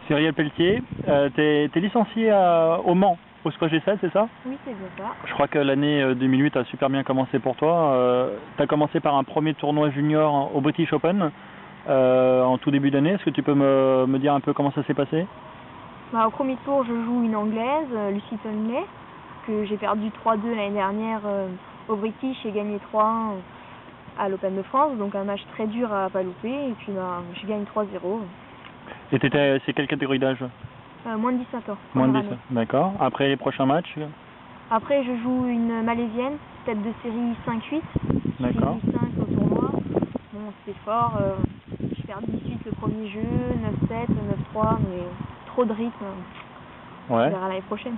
Cyrielle Pelletier, t'es licencié au Mans, au Squash G7, c'est ça? Oui, c'est bien ça. Je crois que l'année 2008 a super bien commencé pour toi. Tu as commencé par un premier tournoi junior au British Open en tout début d'année. Est-ce que tu peux me dire un peu comment ça s'est passé? Au premier tour, je joue une Anglaise, Lucy Tonley, que j'ai perdu 3-2 l'année dernière au British et gagné 3-1 à l'Open de France. Donc un match très dur à pas louper. Et puis je gagne 3-0. Et c'est quelle catégorie d'âge? Moins de 17 ans. Moins de 17, d'accord. Après les prochains matchs? Après, je joue une malaisienne, tête de série 5-8. D'accord. 8-5 au tournoi. Bon, c'était fort. Je perds 18 le premier jeu, 9-7, 9-3, mais trop de rythme. Ouais. On verra l'année prochaine.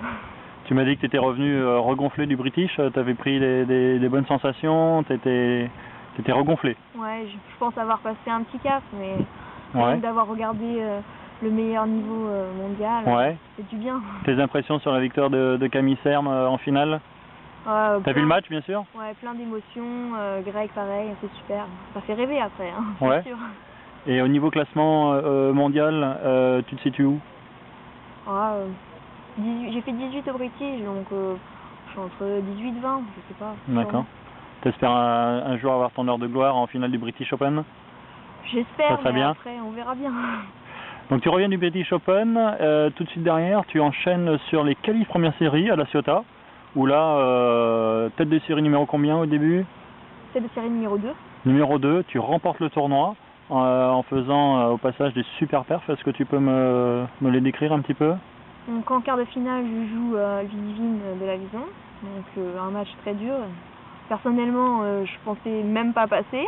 Tu m'as dit que tu étais revenu regonflé du British. Tu avais pris des bonnes sensations. Tu étais regonflé. Ouais, je pense avoir passé un petit cap, mais ouais. d'avoir regardé le meilleur niveau mondial, ouais. c'est du bien. Tes impressions sur la victoire de Camille Serme en finale? T'as vu le match, bien sûr? Ouais, plein d'émotions. Greg, pareil, c'est super. Ça fait rêver après, hein, ouais. c'est sûr. Et au niveau classement mondial, tu te situes où? J'ai fait 18 au British, donc je suis entre 18 et 20, je sais pas. D'accord. T'espères un jour avoir ton heure de gloire en finale du British Open? J'espère, mais bien. après on verra bien. Donc tu reviens du British Open, tout de suite derrière tu enchaînes sur les qualifs première série à La Ciotat, où là, tête de série numéro combien au début? Tête de série numéro 2. Numéro 2, tu remportes le tournoi en faisant au passage des super perfs. Est-ce que tu peux me les décrire un petit peu? Donc en quart de finale, je joue Ludivine de la Vison, donc un match très dur. Personnellement, je pensais même pas passer,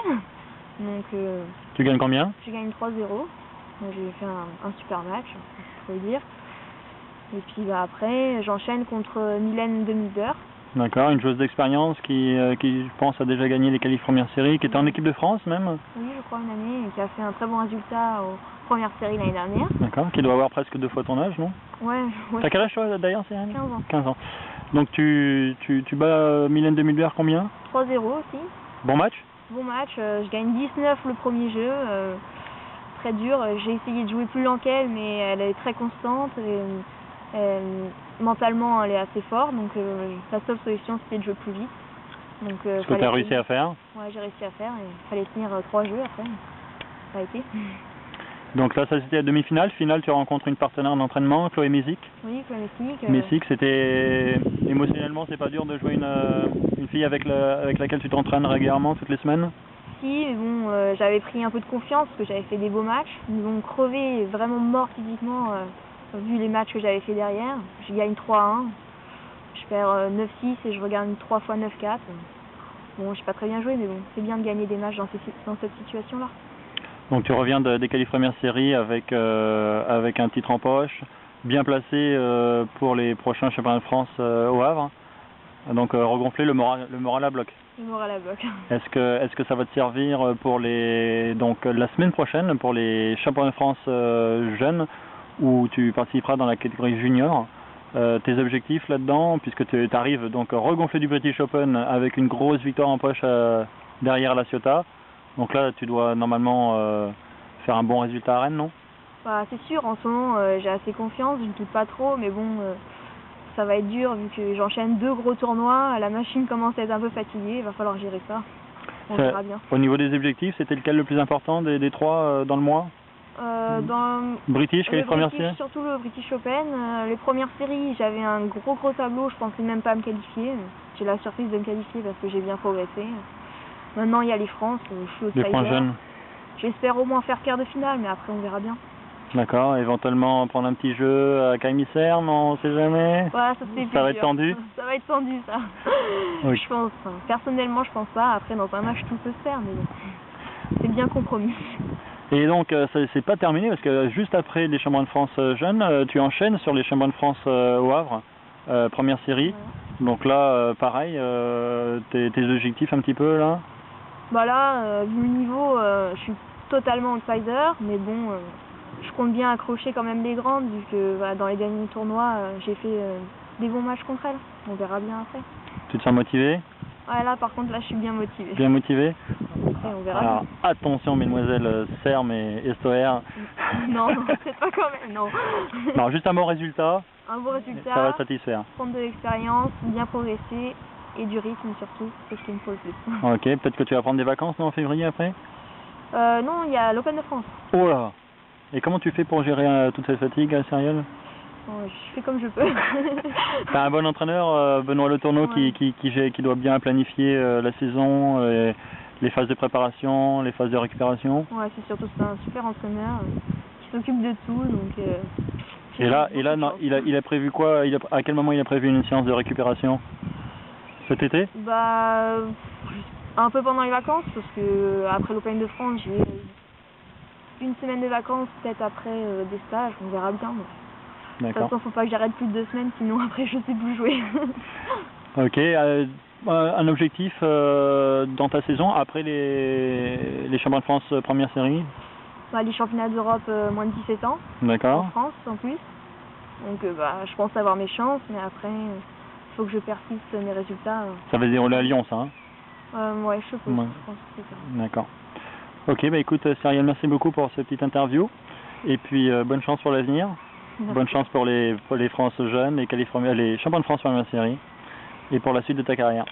donc tu gagnes combien? Je gagne 3-0, donc j'ai fait un super match, faut le dire. Et puis après, j'enchaîne contre Mylène Demider. D'accord, une joueuse d'expérience qui, je pense, a déjà gagné les qualifs première série, qui était en équipe de France même? Oui, je crois une année, et qui a fait un très bon résultat aux premières séries l'année dernière. D'accord, qui doit avoir presque 2 fois ton âge, non? Ouais. T'as quel âge toi d'ailleurs, Cyril? 15 ans. 15 ans. Donc tu bats Mylène Demider combien? 3-0 aussi. Bon match? Bon match, je gagne 19 le premier jeu, très dur. J'ai essayé de jouer plus lent qu'elle, mais elle est très constante. Mentalement, elle est assez forte, donc la seule solution c'était de jouer plus vite. Ce que tu as réussi à faire? Ouais, j'ai réussi à faire, il fallait tenir 3 jeux après. Ça a été. Donc là, ça c'était la demi-finale. Finale, tu rencontres une partenaire d'entraînement, Chloé Mézic. Oui, Chloé Mézic. Mézic, c'était émotionnellement, c'est pas dur de jouer une fille avec laquelle tu t'entraînes régulièrement toutes les semaines? Si, mais bon, j'avais pris un peu de confiance parce que j'avais fait des beaux matchs. Ils m'ont crevé, vraiment mort physiquement, vu les matchs que j'avais fait derrière. Je gagne 3-1, je perds 9-6 et je regagne 3 fois 9-4. Bon, j'ai pas très bien joué, mais bon, c'est bien de gagner des matchs dans cette situation-là. Donc tu reviens des qualifs première série avec un titre en poche, bien placé pour les prochains championnats de France au Havre. Donc regonfler le moral à bloc. Le moral à bloc. Est-ce que ça va te servir pour la semaine prochaine pour les championnats de France jeunes où tu participeras dans la catégorie junior? Tes objectifs là-dedans, puisque tu arrives donc regonfler du British Open avec une grosse victoire en poche derrière La Ciotat. Donc là, tu dois normalement faire un bon résultat à Rennes, non? C'est sûr, en ce moment, j'ai assez confiance, je ne doute pas trop, mais bon, ça va être dur vu que j'enchaîne 2 gros tournois, la machine commence à être un peu fatiguée, il va falloir gérer ça. On verra bien. Au niveau des objectifs, c'était lequel le plus important des 3 dans le mois? Dans British, quelle est la première série? Surtout le British Open. Les premières séries, j'avais un gros tableau, je pensais même pas me qualifier. J'ai la surprise de me qualifier parce que j'ai bien progressé. Maintenant, il y a les France, je suis outsider. Les points jeunes. J'espère au moins faire quart de finale, mais après on verra bien. D'accord, éventuellement prendre un petit jeu à Camille Serme, on sait jamais. Ouais, ça va être tendu. Ça va être tendu, ça. Oui. Je pense, personnellement, je pense pas. Après, dans un match, tout peut se faire, mais bon, c'est bien compromis. Et donc, c'est pas terminé parce que juste après les championnats de France jeunes, tu enchaînes sur les championnats de France au Havre, première série. Ouais. Donc là, pareil, tes objectifs un petit peu là? Bah là, vu le niveau, je suis totalement outsider, mais bon, je compte bien accrocher quand même les grandes, vu que voilà, dans les derniers tournois, j'ai fait des bons matchs contre elles. On verra bien après. Tu te sens motivé? Ouais, là par contre, là je suis bien motivée. Bien motivé? Après, on verra. Alors attention mesdemoiselles Serme et Stoer. Non, peut-être pas quand même, non. Non, juste un bon résultat, Un bon résultat, ça va satisfaire. prendre de l'expérience, bien progresser et du rythme surtout, c'est ce qu'il me faut le plus. Ok, peut-être que tu vas prendre des vacances non, en février après? Non, il y a l'Open de France. Oh là! Et comment tu fais pour gérer toute cette fatigue, Cyrielle? Bon, je fais comme je peux. T'as un bon entraîneur, Benoît Le Tourneau, Ouais. qui doit bien planifier la saison, les phases de préparation, les phases de récupération. Ouais, c'est surtout c'est un super entraîneur qui s'occupe de tout, donc... Et là, non, il a prévu quoi? À quel moment il a prévu une séance de récupération? Cet été? Bah, un peu pendant les vacances, parce que après l'Open de France, j'ai une semaine de vacances, peut-être après des stages, on verra bien. De toute D'accord. façon, faut pas que j'arrête plus de 2 semaines, sinon après je sais plus jouer. Ok, un objectif dans ta saison après les championnats de France première série? Bah, les championnats d'Europe moins de 17 ans, en D'accord. France en plus. Donc bah, je pense avoir mes chances, mais après, il faut que je persiste mes résultats. Ça va se dérouler à Lyon, ça, hein? Ouais, je suppose, Ouais. je pense que c'est ça. D'accord. Ok, bah écoute, Cyrielle, merci beaucoup pour cette petite interview. Et puis, bonne chance pour l'avenir. Merci. Bonne chance pour les France jeunes, les champions de France première série. Et pour la suite de ta carrière.